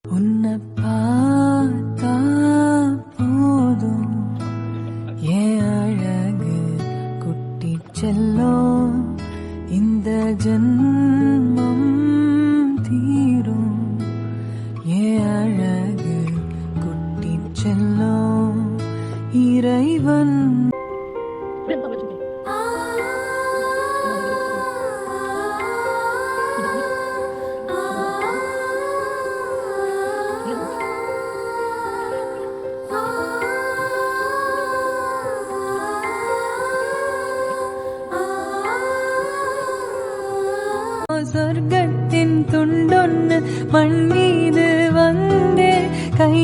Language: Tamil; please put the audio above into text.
உன்னை பார்த்தா போதும் ஏன் அழகு குட்டி செல்லும் இந்த ஜன்மம் தீரும் ஏன் அழகு குட்டி செல்லும் இறைவன் சொர்க்கத்தின் துண்டொன்னு மண் மீது வந்தே கை